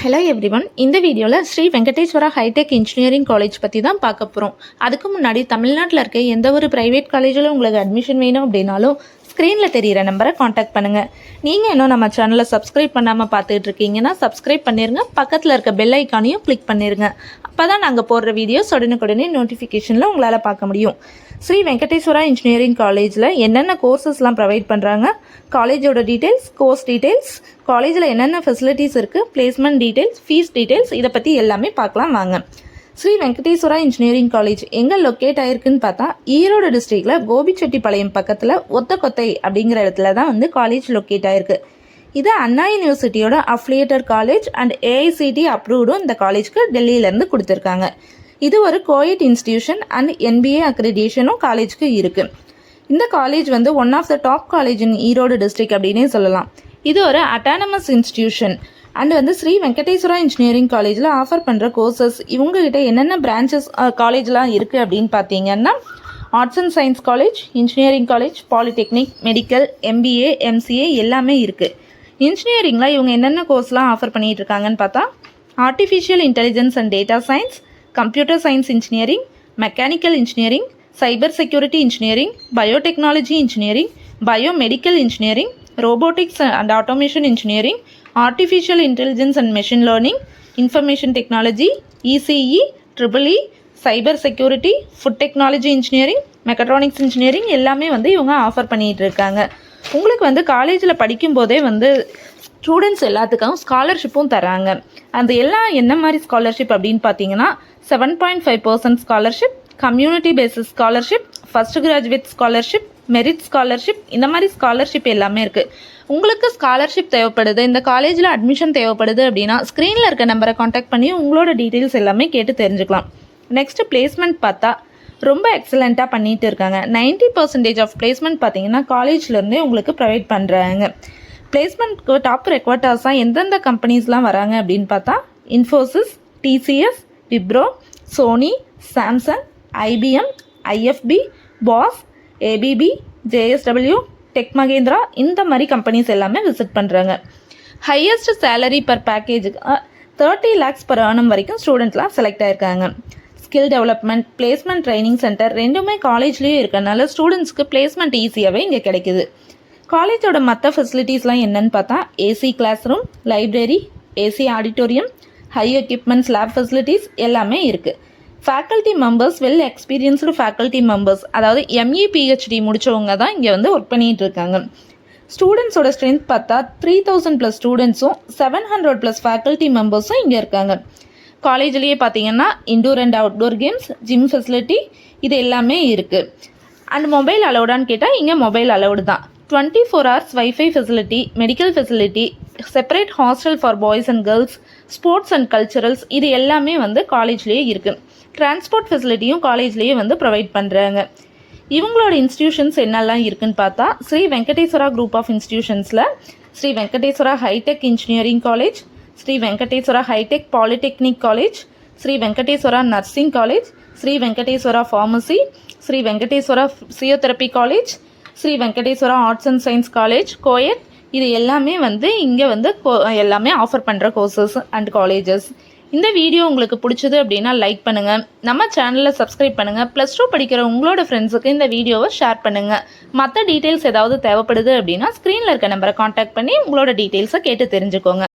Hello everyone, இந்த வீடியோவில் Sri Venkateswara hitech engineering college பற்றி தான் பார்க்க போகிறோம். அதுக்கு முன்னாடி தமிழ்நாட்டில் இருக்க எந்த ஒரு ப்ரைவேட் காலேஜில் உங்களுக்கு அட்மிஷன் வேணும் அப்படின்னாலும் ஸ்க்ரீனில் தெரிகிற நம்பரை காண்டாக்ட் பண்ணுங்கள். நீங்கள் இன்னும் நம்ம சேனலை சப்ஸ்கிரைப் பண்ணாமல் பார்த்துட்டு இருக்கீங்கன்னா சப்ஸ்கிரைப் பண்ணிடுங்க. பக்கத்தில் இருக்க பெல் ஐக்கானையும் கிளிக் பண்ணிடுங்க. அப்போ தான் நாங்கள் போடுற வீடியோஸ் உடனுக்குடனே நோட்டிஃபிகேஷனில் உங்களால் பார்க்க முடியும். ஸ்ரீ வெங்கடேஸ்வரா இன்ஜினியரிங் காலேஜில் என்னென்ன கோர்சஸ்லாம் ப்ரொவைட் பண்ணுறாங்க, காலேஜோட டீட்டெயில்ஸ், கோர்ஸ் டீட்டெயில்ஸ், காலேஜில் என்னென்ன ஃபெசிலிட்டிஸ் இருக்குது, பிளேஸ்மெண்ட் டீட்டெயில்ஸ், ஃபீஸ் டீட்டெயில்ஸ், இதை பற்றி எல்லாமே பார்க்கலாம் வாங்க. ஸ்ரீ வெங்கடேஸ்வரா இன்ஜினியரிங் காலேஜ் எங்கே லொக்கேட் ஆகிருக்குன்னு பார்த்தா ஈரோடு டிஸ்ட்ரிக்டில் கோபிச்செட்டிப்பாளையம் பக்கத்தில் ஒத்தக்கொத்தை அப்படிங்கிற இடத்துல தான் காலேஜ் லொக்கேட் ஆகிருக்கு. இது அண்ணா யூனிவர்சிட்டியோட அஃபிலியேட்டட் காலேஜ் அண்ட் ஏஐசிடி அப்ரூவ்டும் இந்த காலேஜ்க்கு டெல்லியிலேருந்து கொடுத்துருக்காங்க. இது ஒரு கோயட் இன்ஸ்டிடியூஷன் அண்ட் என்பிஏ அக்ரிடேஷனும் காலேஜ்க்கு இருக்குது. இந்த college one of the top college in Erode district அப்படின்னே சொல்லலாம். இது ஒரு autonomous institution and Shri Venkateswara engineering காலேஜில் ஆஃபர் பண்ணுற கோர்சஸ் இவங்ககிட்ட என்னென்ன பிரான்ச்சஸ் காலேஜ்லாம் இருக்குது அப்படின்னு பார்த்தீங்கன்னா arts and science college, engineering college, polytechnic, medical, MBA, MCA எல்லாமே இருக்குது. இன்ஜினியரிங்கில் இவங்க என்னென்ன கோர்ஸ்லாம் ஆஃபர் பண்ணிகிட்டு இருக்காங்கன்னு பார்த்தா artificial intelligence and data science, computer science engineering, mechanical engineering, cyber security engineering, biotechnology engineering, biomedical engineering, robotics and automation engineering, artificial intelligence and machine learning, information technology, ECE, triple E, cyber security, food technology engineering, mechatronics engineering எல்லாமே இவங்க offer பண்ணிகிட்டு இருக்காங்க. உங்களுக்கு காலேஜில் படிக்கும்போதே students எல்லாத்துக்கும் ஸ்காலர்ஷிப்பும் தராங்க. அந்த எல்லாம் என்ன மாதிரி ஸ்காலர்ஷிப் அப்படின்னு பார்த்தீங்கன்னா 7.5% scholarship, community basis scholarship, first graduate scholarship, merit scholarship, இந்த மாதிரி ஸ்காலர்ஷிப் எல்லாமே இருக்குது. உங்களுக்கு ஸ்காலர்ஷிப் தேவைப்படுது, இந்த காலேஜில் அட்மிஷன் தேவைப்படுது அப்படின்னா ஸ்க்ரீனில் இருக்க நம்பரை காண்டாக்ட் பண்ணி உங்களோட டீட்டெயில்ஸ் எல்லாமே கேட்டு தெரிஞ்சுக்கலாம். நெக்ஸ்ட்டு பிளேஸ்மெண்ட் பார்த்தா ரொம்ப எக்ஸலண்ட்டாக பண்ணிகிட்டு இருக்காங்க. 90% ஆஃப் பிளேஸ்மெண்ட் பார்த்தீங்கன்னா காலேஜ்லேருந்தே உங்களுக்கு ப்ரொவைட் பண்ணுறாங்க. பிளேஸ்மெண்ட்க்கு டாப் ரெக்வர்ட்டர்ஸாக எந்தெந்த கம்பெனிஸ்லாம் வராங்க அப்படின்னு பார்த்தா Infosys, TCS, Wipro, Sony, Samsung, IBM, IFB, Bosch, ABB, JSW, Tech Mahindra இந்த மாதிரி கம்பெனிஸ் எல்லாமே விசிட் பண்ணுறாங்க. ஹையஸ்ட் சேலரி பர் பேக்கேஜுக்கு 30 lakhs per annum வரைக்கும் ஸ்டூடெண்ட்லாம் செலக்ட் ஆகிருக்காங்க. Skill development, placement training centre ரெண்டுமே காலேஜ்லேயே இருக்கனால ஸ்டூடெண்ட்ஸ்க்கு பிளேஸ்மெண்ட் ஈஸியாகவே இங்கே கிடைக்குது. காலேஜோட மற்ற ஃபெசிலிட்டிஸ்லாம் என்னென்னு பார்த்தா AC class room, library, AC auditorium, high equipments, lab facilities எல்லாமே இருக்குது. Faculty members well experienced faculty members, அதாவது எம்இ பிஹெச்டி முடித்தவங்க தான் இங்கே ஒர்க் பண்ணிகிட்டு இருக்காங்க. ஸ்டூடெண்ட்ஸோட ஸ்ட்ரென்த் பார்த்தா 3000+ ஸ்டூடெண்ட்ஸும் 700+ ஃபேக்கல்ட்டி மெம்பர்ஸும் இங்கே இருக்காங்க. காலேஜ்லேயே பார்த்தீங்கன்னா indoor and outdoor games, gym facility இது எல்லாமே இருக்குது. அண்ட் மொபைல் அலௌடான்னு கேட்டால் இங்கே மொபைல் அலௌடு தான். 24 hours wifi facility, medical facility, separate hostel for boys and girls, sports and culturals இது எல்லாமே காலேஜ்லேயே இருக்குது. டிரான்ஸ்போர்ட் ஃபெசிலிட்டியும் காலேஜ்லேயே ப்ரொவைட் பண்ணுறாங்க. இவங்களோட இன்ஸ்டிடியூஷன்ஸ் என்னெல்லாம் இருக்குதுன்னு பார்த்தா ஸ்ரீ வெங்கடேஸ்வரா குரூப் ஆஃப் இன்ஸ்டிடியூஷன்ஸில் Sri Venkateswara hitech engineering college, Sri Venkateswara hitech polytechnic college, Sri Venkateswara nursing college, Sri Venkateswara pharmacy, Sri Venkateswara physiotherapy college, Sri Venkateswara arts and science college, கோயட் இது எல்லாமே இங்கே எல்லாமே ஆஃபர் பண்ணுற கோர்சஸ் அண்ட் காலேஜஸ். இந்த வீடியோ உங்களுக்கு பிடிச்சது அப்படின்னா லைக் பண்ணுங்கள், நம்ம சேனலில் சப்ஸ்கிரைப் பண்ணுங்கள், +2 படிக்கிற உங்களோட ஃப்ரெண்ட்ஸுக்கு இந்த வீடியோவை ஷேர் பண்ணுங்கள். மற்ற டீட்டெயில்ஸ் ஏதாவது தேவைப்படுது அப்படின்னா ஸ்க்ரீனில் இருக்க நம்பரை காண்டாக்ட் பண்ணி உங்களோட டீட்டெயில்ஸை கேட்டு தெரிஞ்சுக்கோங்க.